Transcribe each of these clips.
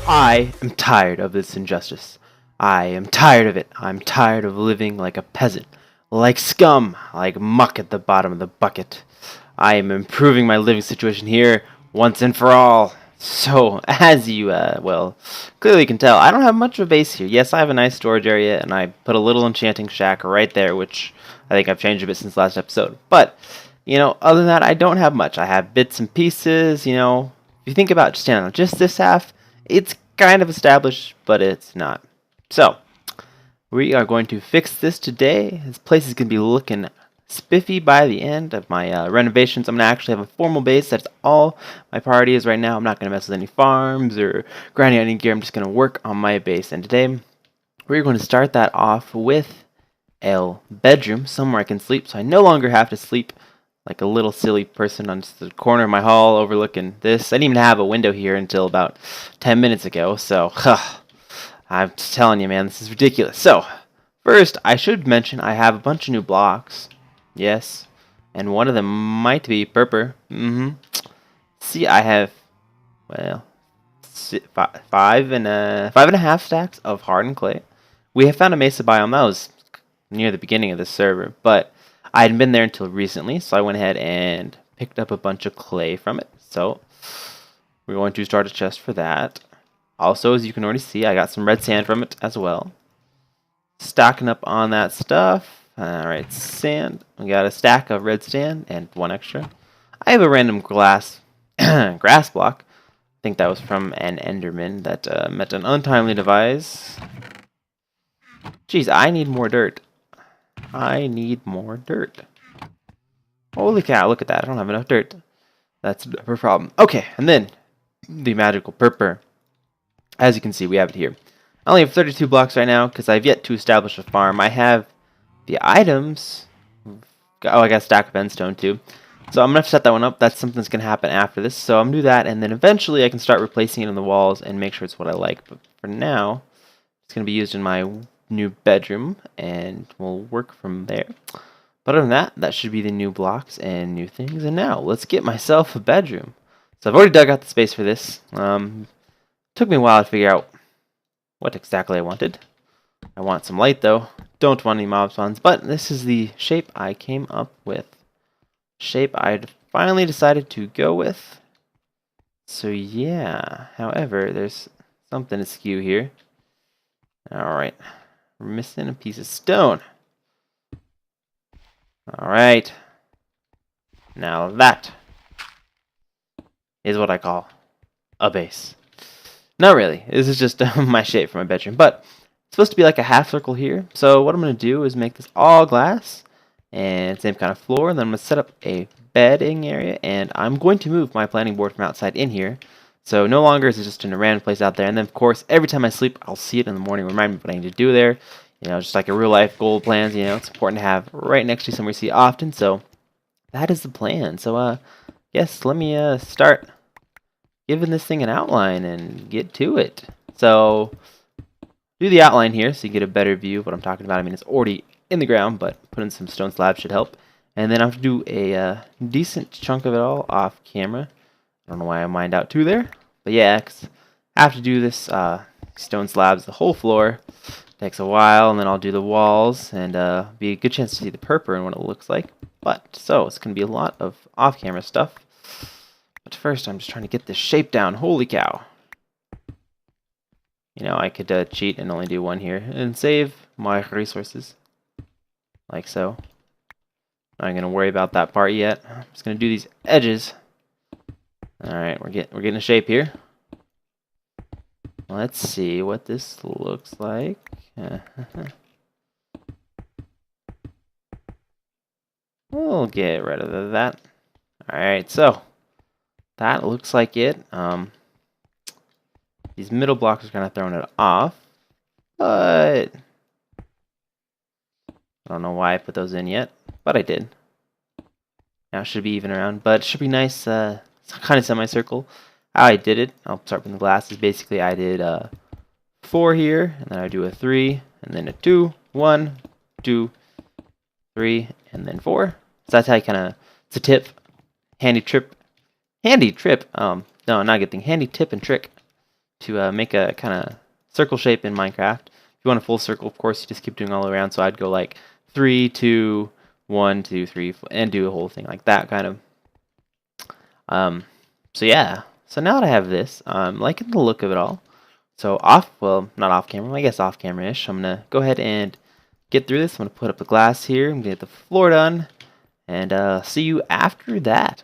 I am tired of this injustice. I am tired of it. I'm tired of living like a peasant, like scum, like muck at the bottom of the bucket. I am improving my living situation here once and for all. So, as you, clearly can tell, I don't have much of a base here. Yes, I have a nice storage area, and I put a little enchanting shack right there, which I think I've changed a bit since last episode. But, other than that, I don't have much. I have bits and pieces, if you think about just this half, it's kind of established, but it's not. So, we are going to fix this today. This place is going to be looking spiffy by the end of my renovations. I'm going to actually have a formal base. That's all my priority is right now. I'm not going to mess with any farms or grinding any gear. I'm just going to work on my base. And today, we're going to start that off with a bedroom, somewhere I can sleep, so I no longer have to sleep like a little silly person on just the corner of my hall overlooking this. I didn't even have a window here until about 10 minutes ago, so I'm just telling you, man, this is ridiculous. So, first, I should mention I have a bunch of new blocks. Yes, and one of them might be purple. See, I have, well, 5.5 stacks of hardened clay. We have found a mesa biome that was near the beginning of the server, but I hadn't been there until recently, so I went ahead and picked up a bunch of clay from it. So we're going to start a chest for that. Also, as you can already see, I got some red sand from it as well. Stocking up on that stuff. Alright, sand. We got a stack of red sand and one extra. I have a random grass block. I think that was from an enderman that met an untimely demise. Jeez, I need more dirt. I need more dirt. Holy cow, look at that. I don't have enough dirt. That's a problem. Okay, and then the magical purple. As you can see, we have it here. I only have 32 blocks right now because I've yet to establish a farm. I have the items. Oh, I got a stack of endstone too. So I'm going to set that one up. That's something that's going to happen after this. So I'm going to do that, and then eventually I can start replacing it on the walls and make sure it's what I like. But for now, it's going to be used in my new bedroom, and we'll work from there. But other than that, that should be the new blocks and new things. And now, let's get myself a bedroom. So I've already dug out the space for this. Took me a while to figure out what exactly I wanted. I want some light, though. Don't want any mob spawns, but this is the shape I came up with. Shape I finally decided to go with. So yeah, however, there's something askew here. Alright. We're missing a piece of stone. Alright. Now that is what I call a base. Not really. This is just my shape for my bedroom. But it's supposed to be like a half circle here. So what I'm going to do is make this all glass. And same kind of floor. And then I'm going to set up a bedding area. And I'm going to move my planning board from outside in here. So no longer is it just in a random place out there. And then, of course, every time I sleep, I'll see it in the morning. Remind me what I need to do there. Just like a real-life goal plans. It's important to have right next to somewhere you see often. So that is the plan. So, yes, let me start giving this thing an outline and get to it. So do the outline here so you get a better view of what I'm talking about. I mean, it's already in the ground, but putting some stone slabs should help. And then I have to do a decent chunk of it all off camera. I don't know why I mined out 2 there. But yeah, 'cause I have to do this stone slabs, the whole floor. Takes a while, and then I'll do the walls, and be a good chance to see the purple and what it looks like. So it's going to be a lot of off-camera stuff. But first, I'm just trying to get this shape down. Holy cow. I could cheat and only do one here, and save my resources. Like so. Not going to worry about that part yet. I'm just going to do these edges. Alright, we're getting a shape here. Let's see what this looks like. We'll get rid of that. Alright, so that looks like it. These middle blocks are kind of throwing it off, but I don't know why I put those in yet, but I did. Now it should be even around, but it should be nice, kind of semicircle. How I did it, I'll start from the glasses. Basically, I did 4 here, and then I do a 3, and then a 2, 1, 2, 3, and then 4. So that's how you kind of, it's a tip, handy trip, no, not a good thing, handy tip and trick to make a kind of circle shape in Minecraft. If you want a full circle, of course, you just keep doing all the way around. So I'd go like 3, 2, 1, 2, 3, and do a whole thing like that kind of. So yeah. So now that I have this, I'm liking the look of it all. So well, not off camera, I guess off camera-ish. I'm gonna go ahead and get through this. I'm gonna put up the glass here. I'm gonna get the floor done, and see you after that.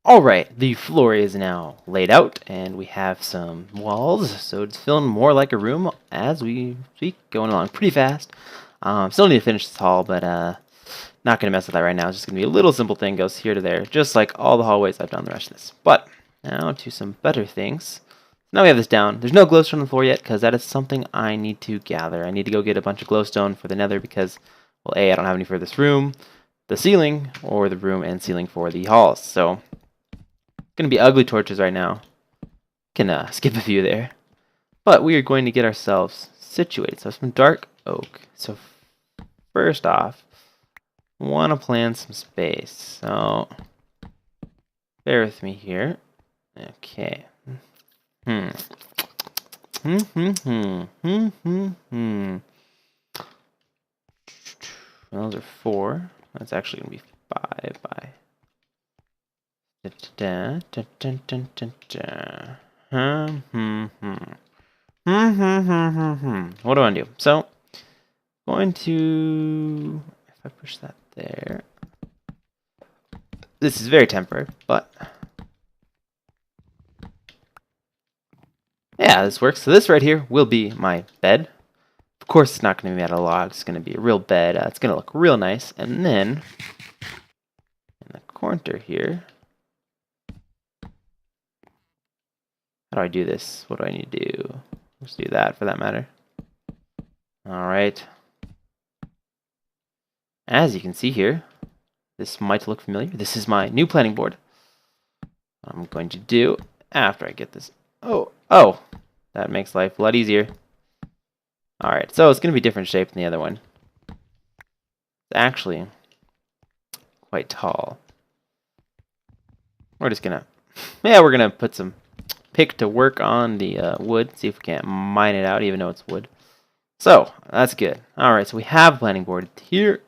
Alright, the floor is now laid out, and we have some walls, so it's feeling more like a room as we speak, going along pretty fast. Still need to finish this hall, but not going to mess with that right now. It's just going to be a little simple thing, goes here to there, just like all the hallways I've done the rest of this. But now to some better things. Now we have this down. There's no glowstone on the floor yet, because that is something I need to gather. I need to go get a bunch of glowstone for the nether, because, well, A, I don't have any for this room, the ceiling, or the room and ceiling for the halls, so gonna be ugly torches right now. Can skip a few there, but we are going to get ourselves situated. So some dark oak. So first off, want to plan some space. So bear with me here. Okay. Those are 4. That's actually gonna be 5 by. What do I do? So, going to, if I push that there, this is very temporary, but yeah, this works. So this right here will be my bed. Of course, it's not going to be out of log. It's going to be a real bed. It's going to look real nice. And then in the corner here, how do I do this? What do I need to do? Let's do that for that matter. Alright. As you can see here, this might look familiar. This is my new planning board. I'm going to do after I get this. Oh, that makes life a lot easier. Alright, so it's going to be different shape than the other one. It's actually quite tall. We're just going to, we're going to put some pick to work on the wood, see if we can't mine it out even though it's wood. So that's good. Alright, so we have a planning board here.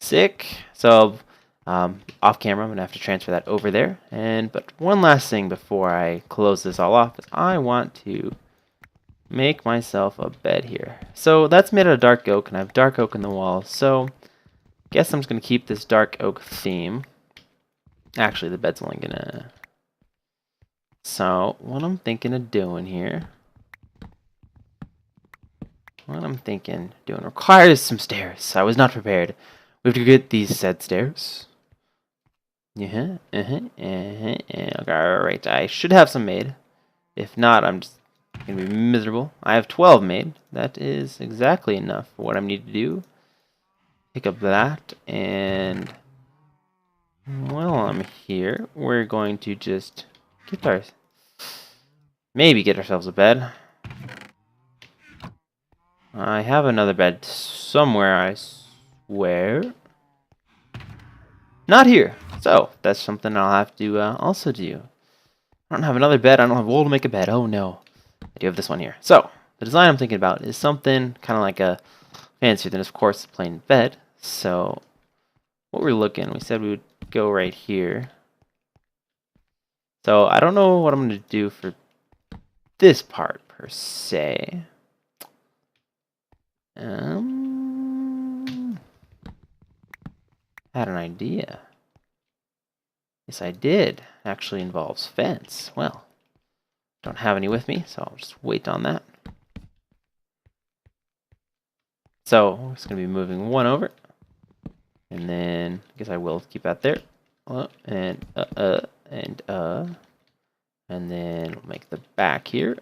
Sick. So off camera I'm gonna have to transfer that over there. But one last thing before I close this all off is I want to make myself a bed here. So that's made out of dark oak, and I have dark oak in the wall, so I guess I'm just gonna keep this dark oak theme. Actually, the bed's only gonna. So, what I'm thinking of doing here, requires some stairs. I was not prepared. We have to get these said stairs. Alright, I should have some made. If not, I'm just going to be miserable. I have 12 made. That is exactly enough for what I need to do. Pick up that, and while I'm here, we're going to just maybe get ourselves a bed. I have another bed somewhere, I swear. Not here. So, that's something I'll have to also do. I don't have another bed. I don't have wool to make a bed. Oh, no. I do have this one here. So, the design I'm thinking about is something kind of like a fancier than, of course, a plain bed. So, what we're looking, we said we would go right here. So, I don't know what I'm going to do for this part, per se. Had an idea. Yes, I did. It actually involves fence. Well, don't have any with me, so I'll just wait on that. So, we're just going to be moving one over. And then I guess I will keep that there. And then we'll make the back here.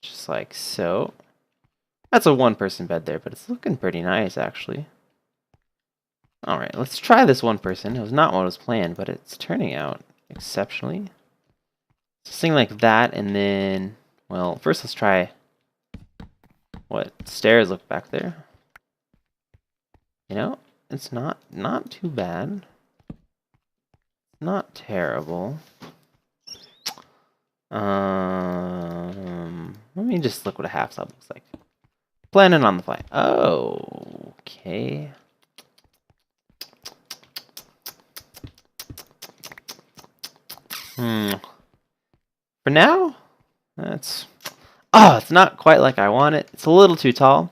Just like so. That's a one-person bed there, but it's looking pretty nice, actually. Alright, let's try this one person. It was not what was planned, but it's turning out exceptionally. Something like that, and then, well, first let's try what stairs look back there. You know, it's not too bad. Not terrible. Let me just look what a half slab looks like. Planning on the fly. Oh, okay. For now, it's not quite like I want it. It's a little too tall.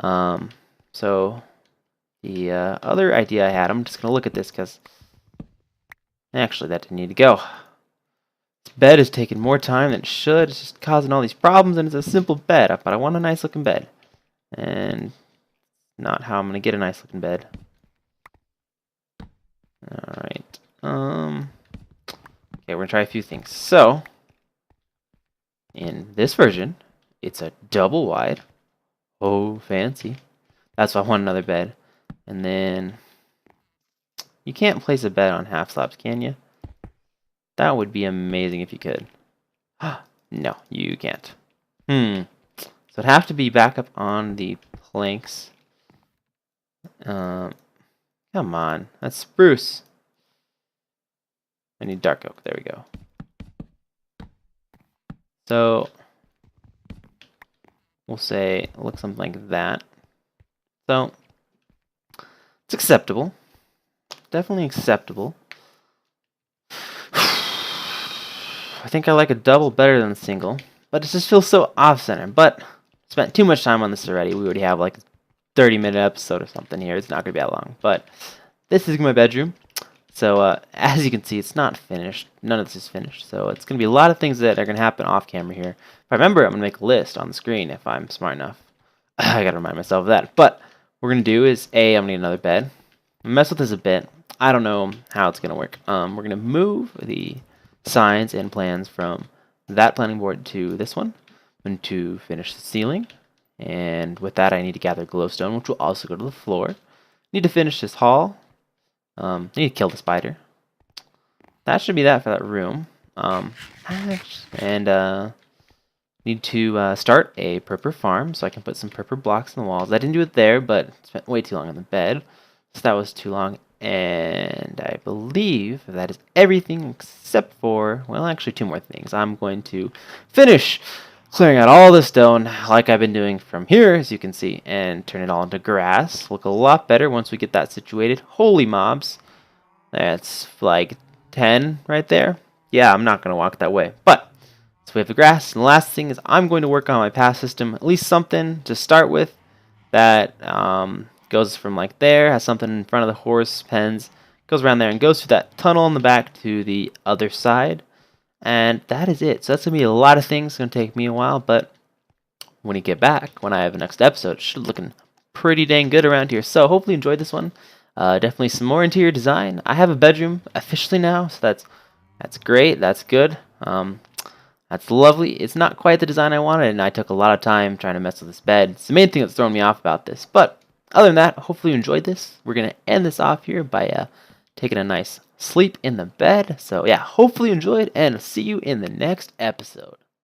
So the other idea I had, I'm just gonna look at this because actually that didn't need to go. This bed is taking more time than it should. It's just causing all these problems, and it's a simple bed, but I want a nice looking bed, and not how I'm gonna get a nice looking bed. All right. Okay, we're gonna try a few things. So, in this version, it's a double wide. Oh, fancy. That's why I want another bed. And then, you can't place a bed on half slabs, can you? That would be amazing if you could. No, you can't. So it'd have to be back up on the planks. Come on, that's spruce. I need dark oak. There we go. So we'll say it looks something like that. So it's acceptable. Definitely acceptable. I think I like a double better than a single, but it just feels so off-center. But spent too much time on this already. We already have like a 30-minute episode or something here. It's not going to be that long. But this is my bedroom. So as you can see, it's not finished. None of this is finished. So it's going to be a lot of things that are going to happen off camera here. If I remember, I'm going to make a list on the screen if I'm smart enough. I got to remind myself of that. But what we're going to do is, I'm going to need another bed. Mess with this a bit. I don't know how it's going to work. We're going to move the signs and plans from that planning board to this one. I'm going to finish the ceiling. And with that, I need to gather glowstone, which will also go to the floor. Need to finish this hall. Need to kill the spider. That should be that for that room. Need to start a purple farm so I can put some purple blocks in the walls. I didn't do it there, but spent way too long on the bed. So that was too long. And I believe that is everything except for, well, actually two more things. I'm going to finish clearing out all the stone like I've been doing from here, as you can see, and turn it all into grass. Look a lot better once we get that situated. Holy mobs. That's like 10 right there. Yeah, I'm not going to walk that way. But, so we have the grass. And the last thing is I'm going to work on my path system. At least something to start with that goes from like there, has something in front of the horse pens, goes around there and goes through that tunnel in the back to the other side. And that is it. So that's going to be a lot of things. It's going to take me a while, but when you get back, when I have the next episode, it should be looking pretty dang good around here. So hopefully you enjoyed this one. Definitely some more interior design. I have a bedroom officially now, so that's great. That's good. That's lovely. It's not quite the design I wanted, and I took a lot of time trying to mess with this bed. It's the main thing that's throwing me off about this. But other than that, hopefully you enjoyed this. We're going to end this off here by taking a nice sleep in the bed. So yeah, hopefully you enjoyed, and see you in the next episode.